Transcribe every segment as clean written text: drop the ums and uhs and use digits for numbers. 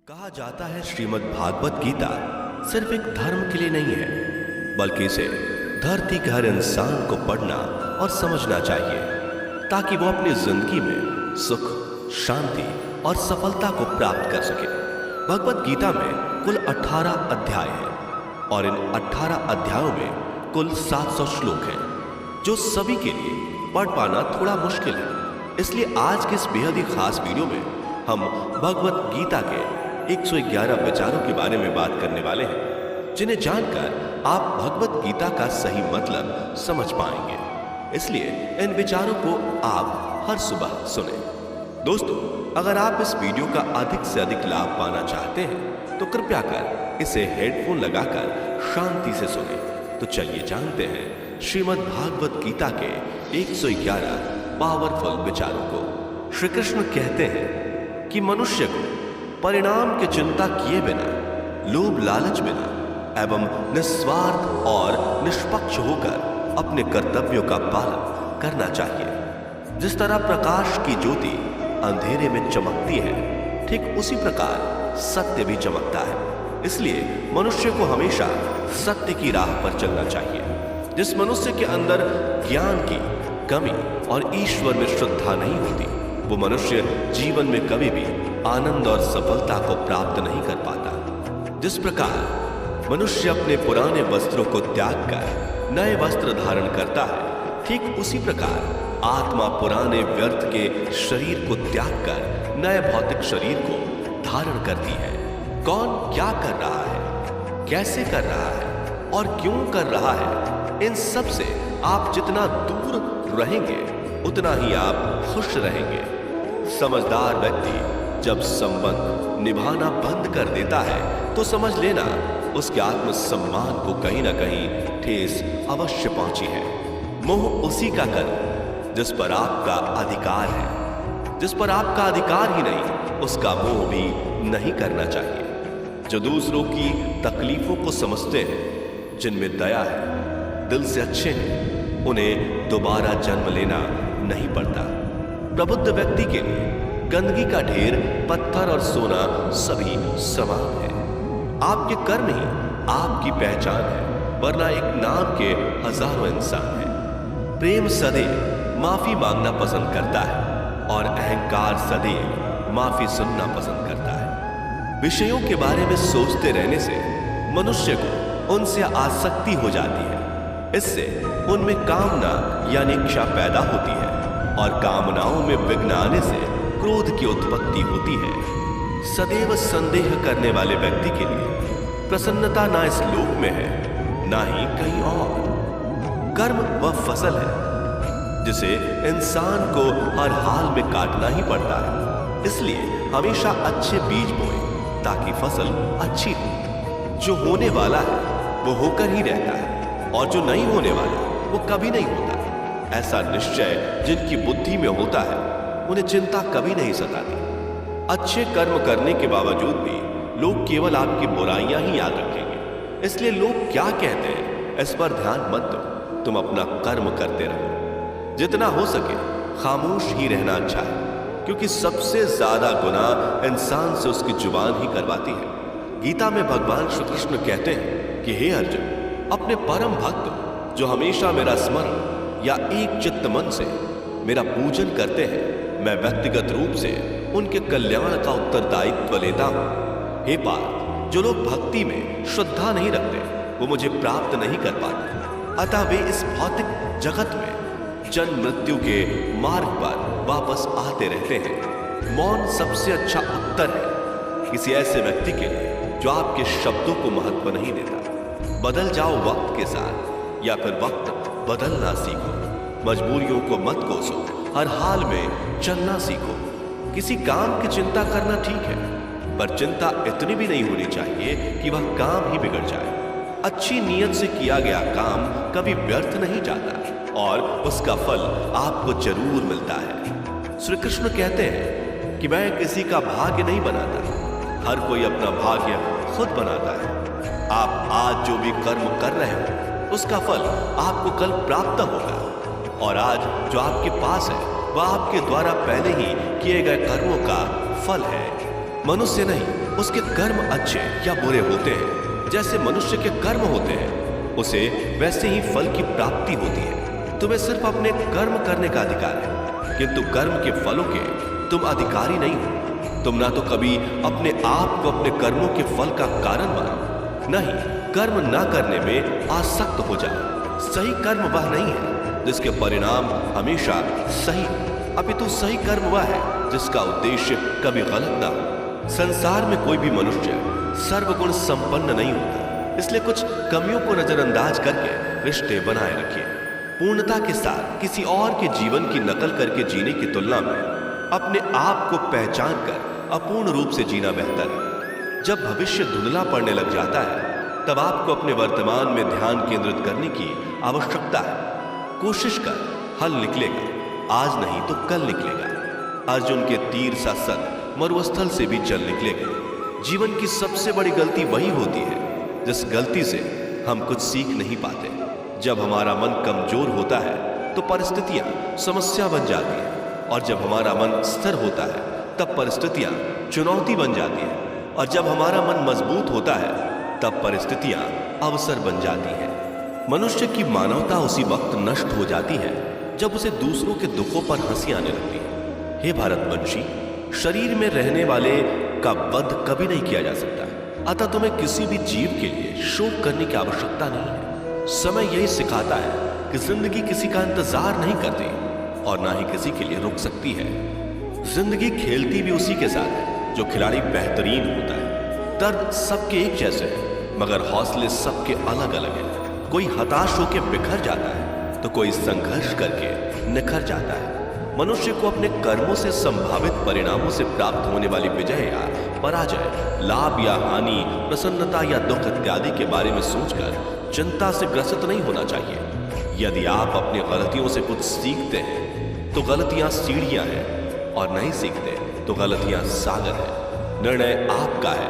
कहा जाता है श्रीमद् भागवत गीता सिर्फ एक धर्म के लिए नहीं है, बल्कि इसे धरती के हर इंसान को पढ़ना और समझना चाहिए ताकि वो अपनी जिंदगी में सुख, शांति और सफलता को प्राप्त कर सके। भगवत गीता में कुल 18 अध्याय हैं और इन 18 अध्यायों में कुल 700 श्लोक हैं, जो सभी के लिए पढ़ पाना थोड़ा मुश्किल है। इसलिए आज के इस बेहद ही खास वीडियो में हम भगवत गीता के 111 विचारों के बारे में बात करने वाले हैं, जिन्हें जानकर आप भगवत गीता का सही मतलब समझ पाएंगे। इसलिए इन विचारों को आप हर सुबह सुने। दोस्तों, अगर आप इस वीडियो का अधिक से अधिक लाभ पाना चाहते हैं तो कृपया कर इसे हेडफोन लगाकर शांति से सुने। तो चलिए जानते हैं श्रीमद् भागवत गीता के 111 पावरफुल विचारों को। श्री कृष्ण कहते हैं कि मनुष्य को परिणाम की चिंता किए बिना, लोभ लालच बिना एवं निस्वार्थ और निष्पक्ष होकर अपने कर्तव्यों का पालन करना चाहिए। जिस तरह प्रकाश की ज्योति अंधेरे में चमकती है, ठीक उसी प्रकार सत्य भी चमकता है। इसलिए मनुष्य को हमेशा सत्य की राह पर चलना चाहिए। जिस मनुष्य के अंदर ज्ञान की कमी और ईश्वर में श्रद्धा नहीं होती, वो मनुष्य जीवन में कभी भी आनंद और सफलता को प्राप्त नहीं कर पाता। जिस प्रकार मनुष्य अपने पुराने वस्त्रों को त्याग कर नए वस्त्र धारण करता है, ठीक उसी प्रकार आत्मा पुराने व्यर्थ के शरीर को त्याग कर नए भौतिक शरीर को धारण करती है। कौन क्या कर रहा है, कैसे कर रहा है और क्यों कर रहा है, इन सब से आप जितना दूर रहेंगे उतना ही आप खुश रहेंगे। समझदार व्यक्ति जब संबंध निभाना बंद कर देता है तो समझ लेना उसके आत्मसम्मान को कहीं ना कहीं ठेस अवश्य पहुंची है। मोह उसी का कर जिस पर आपका अधिकार है। जिस पर आपका अधिकार ही नहीं, उसका मोह भी नहीं करना चाहिए। जो दूसरों की तकलीफों को समझते हैं, जिनमें दया है, दिल से अच्छे हैं, उन्हें दोबारा जन्म लेना नहीं पड़ता। प्रबुद्ध व्यक्ति के लिए गंदगी का ढेर, पत्थर और सोना सभी समान है। आपके कर्म ही आपकी पहचान है, वरना एक नाम के हजारों इंसान हैं। प्रेम सदैव माफी मांगना पसंद करता है और अहंकार सदैव माफी सुनना पसंद करता है। विषयों के बारे में सोचते रहने से मनुष्य को उनसे आसक्ति हो जाती है। इससे उनमें कामना यानी इच्छा पैदा होती है और कामनाओं में विघ्न आने से क्रोध की उत्पत्ति होती है। सदैव संदेह करने वाले व्यक्ति के लिए प्रसन्नता ना इस लोक में है, ना ही कहीं और। कर्म वह फसल है जिसे इंसान को हर हाल में काटना ही पड़ता है। इसलिए हमेशा अच्छे बीज बोएं ताकि फसल अच्छी हो। जो होने वाला है वो होकर ही रहता है और जो नहीं होने वाला वो कभी नहीं होता। ऐसा निश्चय जिनकी बुद्धि में होता है, उन्हें चिंता कभी नहीं सताती। अच्छे कर्म करने के बावजूद भी लोग केवल आपकी बुराइयां ही याद रखेंगे। इसलिए लोग क्या कहते हैं इस पर ध्यान मत दो, तुम अपना कर्म करते रहो। जितना हो सके खामोश ही रहना अच्छा है, क्योंकि सबसे ज्यादा गुनाह इंसान से उसकी जुबान ही करवाती है। गीता में भगवान श्री कृष्ण कहते हैं कि हे अर्जुन, अपने परम भक्त जो हमेशा मेरा स्मरण या एक चित्त मन से मेरा पूजन करते हैं, मैं व्यक्तिगत रूप से उनके कल्याण का उत्तरदायित्व लेता हूं। हे पार्थ, जो लोग भक्ति में श्रद्धा नहीं रखते वो मुझे प्राप्त नहीं कर पाते। अतः वे इस भौतिक जगत में जन्म मृत्यु के मार्ग पर वापस आते रहते हैं। मौन सबसे अच्छा उत्तर है किसी ऐसे व्यक्ति के लिए जो आपके शब्दों को महत्व नहीं देता। बदल जाओ वक्त के साथ या फिर वक्त बदलना सीखो। मजबूरियों को मत कोसो, हर हाल में चलना सीखो। किसी काम की चिंता करना ठीक है, पर चिंता इतनी भी नहीं होनी चाहिए कि वह काम ही बिगड़ जाए। अच्छी नीयत से किया गया काम कभी व्यर्थ नहीं जाता और उसका फल आपको जरूर मिलता है। श्री कृष्ण कहते हैं कि मैं किसी का भाग्य नहीं बनाता, हर कोई अपना भाग्य खुद बनाता है। आप आज जो भी कर्म कर रहे हो उसका फल आपको कल प्राप्त होगा, और आज जो आपके पास है वह आपके द्वारा पहले ही किए गए कर्मों का फल है। मनुष्य नहीं उसके कर्म अच्छे या बुरे होते हैं, जैसे मनुष्य के कर्म होते हैं, उसे वैसे ही फल की प्राप्ति होती है। तुम्हें सिर्फ अपने कर्म करने का अधिकार है, किंतु कर्म के फलों के तुम अधिकारी नहीं हो। तुम ना तो कभी अपने आप को अपने कर्मों के फल का कारण मानो, नहीं कर्म ना करने में आसक्त हो जाओ। सही कर्म वह नहीं है जिसके परिणाम हमेशा सही, अपितु सही कर्म वह है जिसका उद्देश्य कभी गलत ना हो। संसार में कोई भी मनुष्य सर्वगुण संपन्न नहीं होता, इसलिए कुछ कमियों को नजरअंदाज करके रिश्ते बनाए रखिए। पूर्णता के साथ किसी और के जीवन की नकल करके जीने की तुलना में अपने आप को पहचान कर अपूर्ण रूप से जीना बेहतर है। जब भविष्य धुंधला पड़ने लग जाता है, तब आपको अपने वर्तमान में ध्यान केंद्रित करने की आवश्यकता है। कोशिश कर, हल निकलेगा, आज नहीं तो कल निकलेगा। अर्जुन के तीर सा सत मरुस्थल से भी चल निकलेगा। जीवन की सबसे बड़ी गलती वही होती है जिस गलती से हम कुछ सीख नहीं पाते। जब हमारा मन कमजोर होता है तो परिस्थितियां समस्या बन जाती हैं, और जब हमारा मन स्थिर होता है तब परिस्थितियां चुनौती बन जाती हैं, और जब हमारा मन मजबूत होता है तब परिस्थितियां अवसर बन जाती हैं। मनुष्य की मानवता उसी वक्त नष्ट हो जाती है जब उसे दूसरों के दुखों पर हंसी आने लगती है। हे भारतवंशी, शरीर में रहने वाले का वध कभी नहीं किया जा सकता, अतः तुम्हें किसी भी जीव के लिए शोक करने की आवश्यकता नहीं है। समय यही सिखाता है कि जिंदगी किसी का इंतजार नहीं करती और ना ही किसी के लिए रुक सकती है। जिंदगी खेलती भी उसी के साथ है जो खिलाड़ी बेहतरीन होता है। दर्द सबके एक जैसे है, मगर हौसले सबके अलग अलग हैं। कोई हताश होकर बिखर जाता है तो कोई संघर्ष करके निखर जाता है। मनुष्य को अपने कर्मों से संभावित परिणामों से प्राप्त होने वाली विजय या पराजय, लाभ या हानि, प्रसन्नता या दुख इत्यादि के बारे में सोचकर चिंता से ग्रसित नहीं होना चाहिए। यदि आप अपनी गलतियों से कुछ सीखते हैं तो गलतियां सीढ़ियां हैं, और नहीं सीखते तो गलतियां सागर है। निर्णय आपका है,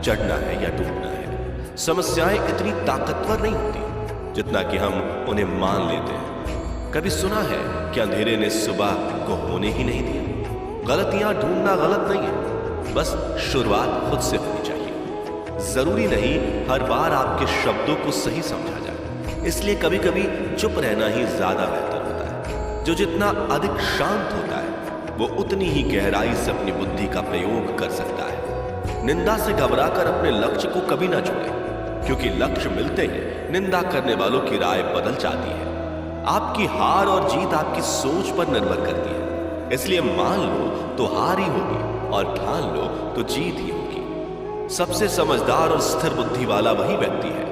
चढ़ना है या डूबना है। समस्याएं इतनी ताकतवर नहीं होती जितना कि हम उन्हें मान लेते हैं। कभी सुना है कि अंधेरे ने सुबह को होने ही नहीं दिया। गलतियां ढूंढना गलत नहीं है, बस शुरुआत खुद से होनी चाहिए। जरूरी नहीं हर बार आपके शब्दों को सही समझा जाए, इसलिए कभी कभी चुप रहना ही ज्यादा बेहतर होता है। जो जितना अधिक शांत होता है वो उतनी ही गहराई से अपनी बुद्धि का प्रयोग कर सकता है। निंदा से घबराकर अपने लक्ष्य को कभी ना छोड़ें, क्योंकि लक्ष्य मिलते ही निंदा करने वालों की राय बदल जाती है। आपकी हार और जीत आपकी सोच पर निर्भर करती है, इसलिए मान लो तो हार ही होगी और ठान लो तो जीत ही होगी। सबसे समझदार और स्थिर बुद्धि वाला वही व्यक्ति है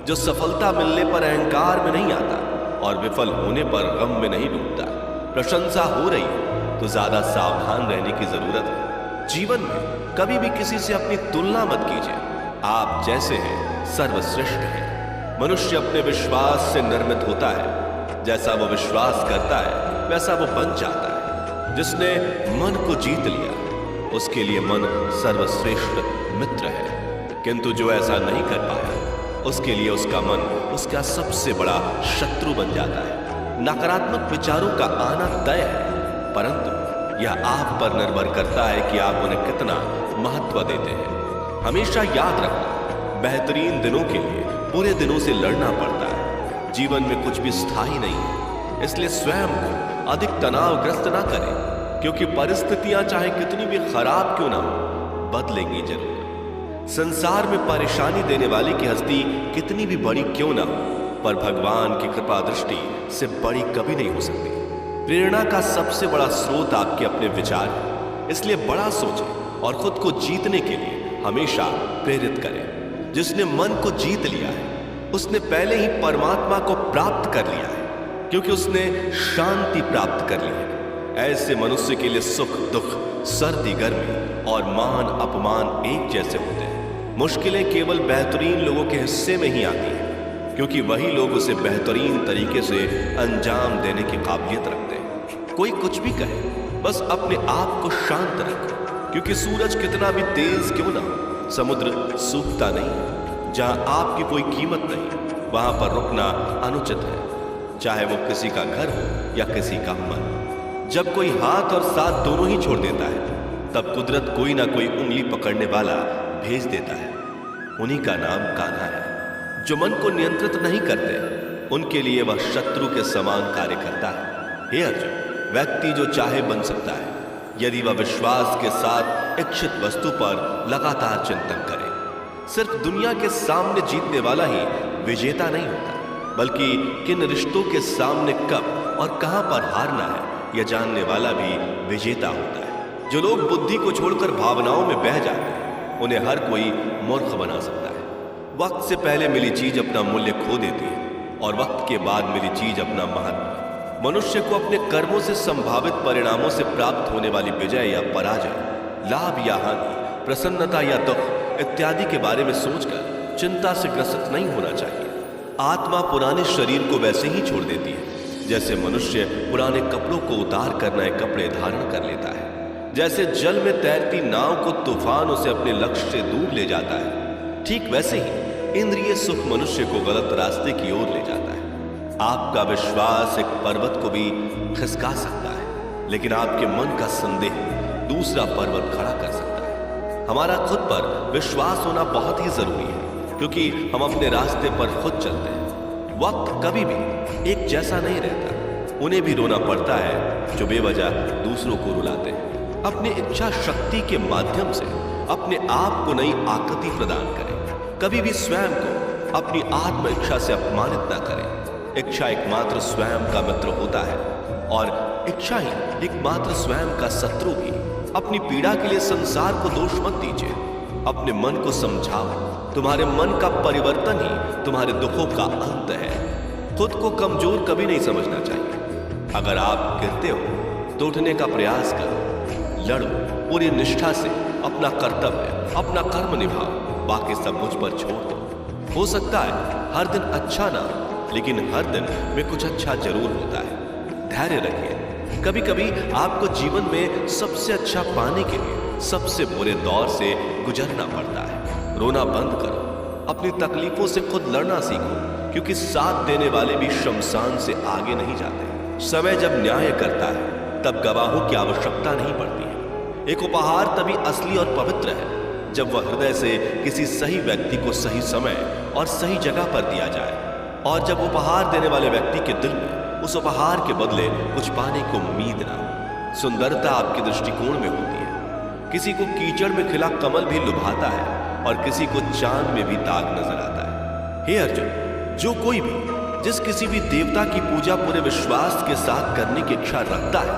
जो सफलता मिलने पर अहंकार में नहीं आता और विफल होने पर गम में नहीं डूबता। प्रशंसा हो रही है तो ज्यादा सावधान रहने की जरूरत है। जीवन में कभी भी किसी से अपनी तुलना मत कीजिए। आप जैसे हैं सर्वश्रेष्ठ हैं। मनुष्य अपने विश्वास से निर्मित होता है। जैसा वो विश्वास करता है वैसा वो बन जाता है। जिसने मन को जीत लिया उसके लिए मन सर्वश्रेष्ठ मित्र है, किंतु जो ऐसा नहीं कर पाया उसके लिए उसका मन उसका सबसे बड़ा शत्रु बन जाता है। नकारात्मक विचारों का आना तय है, परंतु यह आप पर निर्भर करता है कि आप उन्हें कितना महत्व देते हैं। हमेशा याद रखना, बेहतरीन दिनों के लिए बुरे दिनों से लड़ना पड़ता है। जीवन में कुछ भी स्थायी नहीं है, इसलिए स्वयं को अधिक तनावग्रस्त ना करें, क्योंकि परिस्थितियां चाहे कितनी भी खराब क्यों ना हो, बदलेंगी जरूर। संसार में परेशानी देने वाली की हस्ती कितनी भी बड़ी क्यों ना हो, पर भगवान की कृपा दृष्टि से बड़ी कभी नहीं हो सकती। प्रेरणा का सबसे बड़ा स्रोत आपके अपने विचार है, इसलिए बड़ा सोचें और खुद को जीतने के लिए हमेशा प्रेरित करें। जिसने मन को जीत लिया है उसने पहले ही परमात्मा को प्राप्त कर लिया है, क्योंकि उसने शांति प्राप्त कर ली है। ऐसे मनुष्य के लिए सुख दुख, सर्दी गर्मी और मान अपमान एक जैसे होते हैं। मुश्किलें केवल बेहतरीन लोगों के हिस्से में ही आती हैं, क्योंकि वही लोग उसे बेहतरीन तरीके से अंजाम देने की काबिलियत रखते हैं। कोई कुछ भी कहे, बस अपने आप को शांत रखो, क्योंकि सूरज कितना भी तेज क्यों ना हो, समुद्र सूखता नहीं। जहां आपकी कोई कीमत नहीं वहां पर रुकना अनुचित है, चाहे वो किसी का घर हो या किसी का मन। जब कोई हाथ और साथ दोनों ही छोड़ देता है तब कुदरत कोई ना कोई उंगली पकड़ने वाला भेज देता है। उन्हीं का नाम कान्हा है। जो मन को नियंत्रित नहीं करते, उनके लिए वह शत्रु के समान कार्य करता है। हे अर्जुन, व्यक्ति जो चाहे बन सकता है यदि वह विश्वास के साथ इच्छित वस्तु पर लगातार चिंतन करे। सिर्फ दुनिया के सामने जीतने वाला ही विजेता नहीं होता, बल्कि किन रिश्तों के सामने कब और कहां पर हारना है यह जानने वाला भी विजेता होता है। जो लोग बुद्धि को छोड़कर भावनाओं में बह जाते हैं, उन्हें हर कोई मूर्ख बना सकता है। वक्त से पहले मिली चीज अपना मूल्य खो देती है और वक्त के बाद मिली चीज अपना महत्व। मनुष्य को अपने कर्मों से संभावित परिणामों से प्राप्त होने वाली विजय या पराजय, लाभ या हानि, प्रसन्नता या दुख इत्यादि के बारे में सोचकर चिंता से ग्रसित नहीं होना चाहिए। आत्मा पुराने शरीर को वैसे ही छोड़ देती है जैसे मनुष्य पुराने कपड़ों को उतार कर नए कपड़े धारण कर लेता है। जैसे जल में तैरती नाव को तूफान उसे अपने लक्ष्य से दूर ले जाता है, ठीक वैसे ही इंद्रिय सुख मनुष्य को गलत रास्ते की ओर ले जाता है। आपका विश्वास एक पर्वत को भी खिसका सकता है, लेकिन आपके मन का संदेह दूसरा पर्वत खड़ा कर सकता है। हमारा खुद पर विश्वास होना बहुत ही जरूरी है, क्योंकि हम अपने रास्ते पर खुद चलते हैं। वक्त कभी भी एक जैसा नहीं रहता। उन्हें भी रोना पड़ता है जो बेवजह दूसरों को रुलाते हैं। अपनी इच्छा शक्ति के माध्यम से अपने आप को नई आकृति प्रदान करें। कभी भी स्वयं को अपनी आत्म इच्छा से अपमानित न करें। इच्छा एकमात्र स्वयं का मित्र होता है और इच्छा ही एकमात्र स्वयं का शत्रु भी। अपनी पीड़ा के लिए संसार को दोष मत दीजिए, अपने मन को समझाओ। तुम्हारे मन का परिवर्तन ही तुम्हारे दुखों का अंत है। खुद को कमजोर कभी नहीं समझना चाहिए। अगर आप गिरते हो तो उठने का प्रयास करो, लड़ो पूरी निष्ठा से अपना कर्तव्य, अपना कर्म निभाओ, बाकी सब मुझ पर छोड़ दो। हो सकता है हर दिन अच्छा ना, लेकिन हर दिन में कुछ अच्छा जरूर होता है। धैर्य रखिए। कभी कभी आपको जीवन में सबसे अच्छा पाने के लिए सबसे बुरे दौर से गुजरना पड़ता है। रोना बंद करो, अपनी तकलीफों से खुद लड़ना सीखो, क्योंकि साथ देने वाले भी शमशान से आगे नहीं जाते। समय जब न्याय करता है तब गवाहों की आवश्यकता नहीं पड़ती है। एक उपहार तभी असली और पवित्र है जब वह हृदय से किसी सही व्यक्ति को सही समय और सही जगह पर दिया जाए, और जब उपहार देने वाले व्यक्ति के दिल में उस उपहार के बदले कुछ पाने को उम्मीद ना हो। सुंदरता आपके दृष्टिकोण में होती है। किसी को कीचड़ में खिला कमल भी लुभाता है और किसी को चांद में भी दाग नजर आता है। हे अर्जुन, जो कोई भी जिस किसी भी देवता की पूजा पूरे विश्वास के साथ करने की इच्छा रखता है,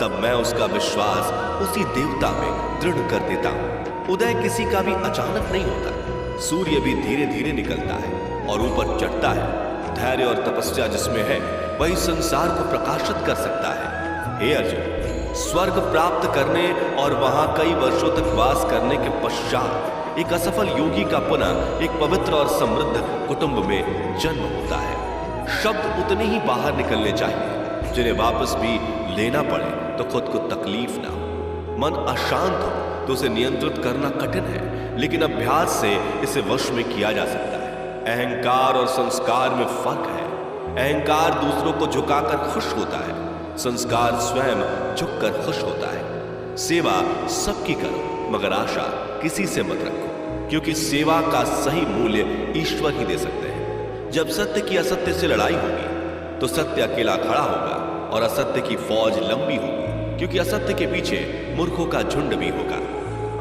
तब मैं उसका विश्वास उसी देवता में दृढ़ कर देता हूं। उदय किसी का भी अचानक नहीं होता। सूर्य भी धीरे धीरे निकलता है और ऊपर चढ़ता है। धैर्य और तपस्या जिसमें है वही संसार को प्रकाशित कर सकता है। हे अर्जुन, स्वर्ग प्राप्त करने और वहां कई वर्षों तक वास करने के पश्चात एक असफल योगी का पुनः एक पवित्र और समृद्ध कुटुंब में जन्म होता है। शब्द उतने ही बाहर निकलने चाहिए जिन्हें वापस भी लेना पड़े तो खुद को तकलीफ ना हो। मन अशांत हो तो उसे नियंत्रित करना कठिन है, लेकिन अभ्यास से इसे वश में किया जा सकता है। अहंकार और संस्कार में फर्क है। अहंकार दूसरों को झुकाकर खुश होता है, संस्कार स्वयं झुककर खुश होता है। सेवा सबकी करो, मगर आशा किसी से मत रखो, क्योंकि सेवा का सही मूल्य ईश्वर ही दे सकते हैं। जब सत्य की असत्य से लड़ाई होगी तो सत्य अकेला खड़ा होगा और असत्य की फौज लंबी होगी, क्योंकि असत्य के पीछे मूर्खों का झुंड भी होगा।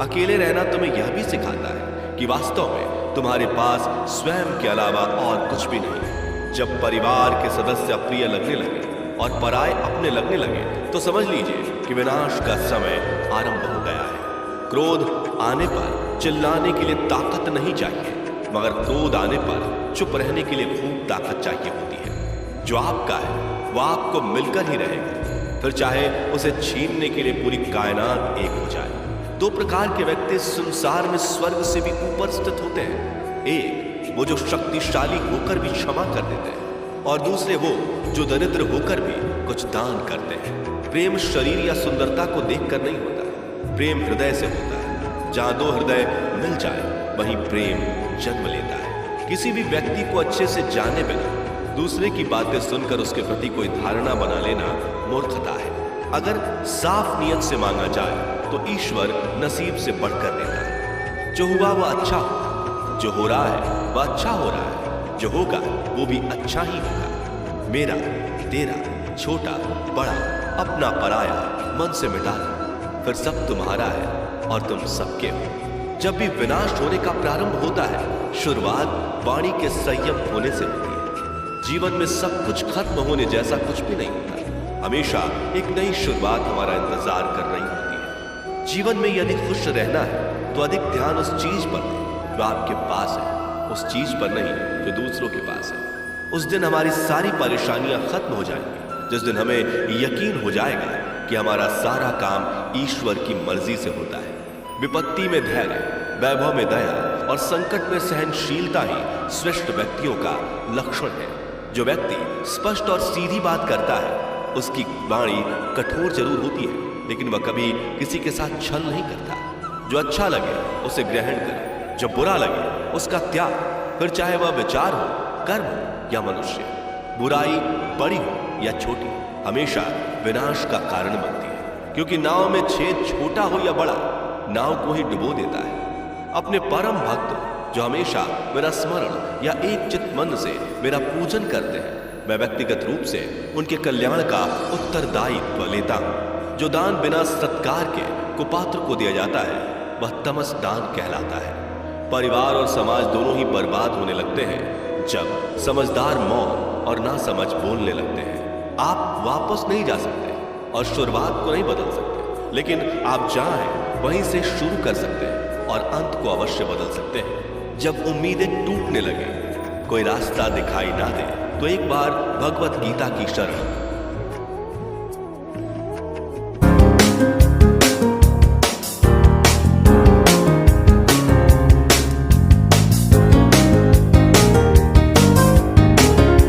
अकेले रहना तुम्हें यह भी सिखाता है कि वास्तव में तुम्हारे पास स्वयं के अलावा और कुछ भी नहीं। जब परिवार के सदस्य अप्रिय लगने लगे और पराये अपने लगने लगे तो समझ लीजिए कि विनाश का समय आरंभ हो गया है। क्रोध आने पर चिल्लाने के लिए ताकत नहीं चाहिए, मगर क्रोध आने पर चुप रहने के लिए खूब ताकत चाहिए होती है। जो आपका है वह आपको मिलकर ही रहेगा, फिर चाहे उसे छीनने के लिए पूरी कायनात एक हो जाए। दो प्रकार के व्यक्ति संसार में स्वर्ग से भी ऊपर स्थित होते हैं। एक वो जो शक्तिशाली होकर भी क्षमा कर देते हैं, और दूसरे वो जो दरिद्र होकर भी कुछ दान करते हैं। प्रेम शरीर या सुंदरता को देखकर नहीं होता, प्रेम हृदय से होता है। जहां दो हृदय मिल जाए वहीं प्रेम जन्म लेता है। किसी भी व्यक्ति को अच्छे से जाने बिना दूसरे की बातें सुनकर उसके प्रति कोई धारणा बना लेना मूर्खता है। अगर साफ नियत से मांगा जाए तो ईश्वर नसीब से बढ़कर देता है। जो हुआ वह अच्छा हो, जो हो रहा है वह अच्छा हो रहा है, जो होगा वो भी अच्छा ही होगा। मेरा, तेरा, छोटा, बड़ा, अपना, पराया मन से मिटा दो, फिर सब तुम्हारा है और तुम सबके हो। जब भी विनाश होने का प्रारंभ होता है, शुरुआत वाणी के संयम होने से होती है। जीवन में सब कुछ खत्म होने जैसा कुछ भी नहीं होता। हमेशा एक नई शुरुआत हमारा इंतजार कर रही होती है। जीवन में यदि खुश रहना है तो अधिक ध्यान उस चीज पर दें जो आपके पास है, उस चीज पर नहीं जो दूसरों के पास है। उस दिन हमारी सारी परेशानियां खत्म हो जाएंगी, जिस दिन हमें यकीन हो जाएगा कि हमारा सारा काम ईश्वर की मर्जी से होता है। विपत्ति में धैर्य, वैभव में दया और संकट में सहनशीलता ही श्रेष्ठ व्यक्तियों का लक्षण है। जो व्यक्ति स्पष्ट और सीधी बात करता है, उसकी वाणी कठोर जरूर होती है, लेकिन वह कभी किसी के साथ छल नहीं करता। जो अच्छा लगे उसे ग्रहण करे, जो बुरा लगे उसका त्याग, फिर चाहे वह विचार हो, कर्म हो या मनुष्य। बुराई बड़ी हो या छोटी, हमेशा विनाश का कारण बनती है, क्योंकि नाव में छेद छोटा हो या बड़ा, नाव को ही डुबो देता है। अपने परम भक्त जो हमेशा मेरा स्मरण या एक चित्त मन से मेरा पूजन करते हैं, मैं व्यक्तिगत रूप से उनके कल्याण का उत्तरदायित्व लेता हूं। जो दान बिना सत्कार के कुपात्र को दिया जाता है, वह तमस दान कहलाता है। परिवार और समाज दोनों ही बर्बाद होने लगते हैं जब समझदार मौन और ना समझ बोलने लगते हैं। आप वापस नहीं जा सकते और शुरुआत को नहीं बदल सकते, लेकिन आप चाहें वहीं से शुरू कर सकते हैं और अंत को अवश्य बदल सकते हैं। जब उम्मीदें टूटने लगे, कोई रास्ता दिखाई ना दे, तो एक बार भगवत गीता की शरण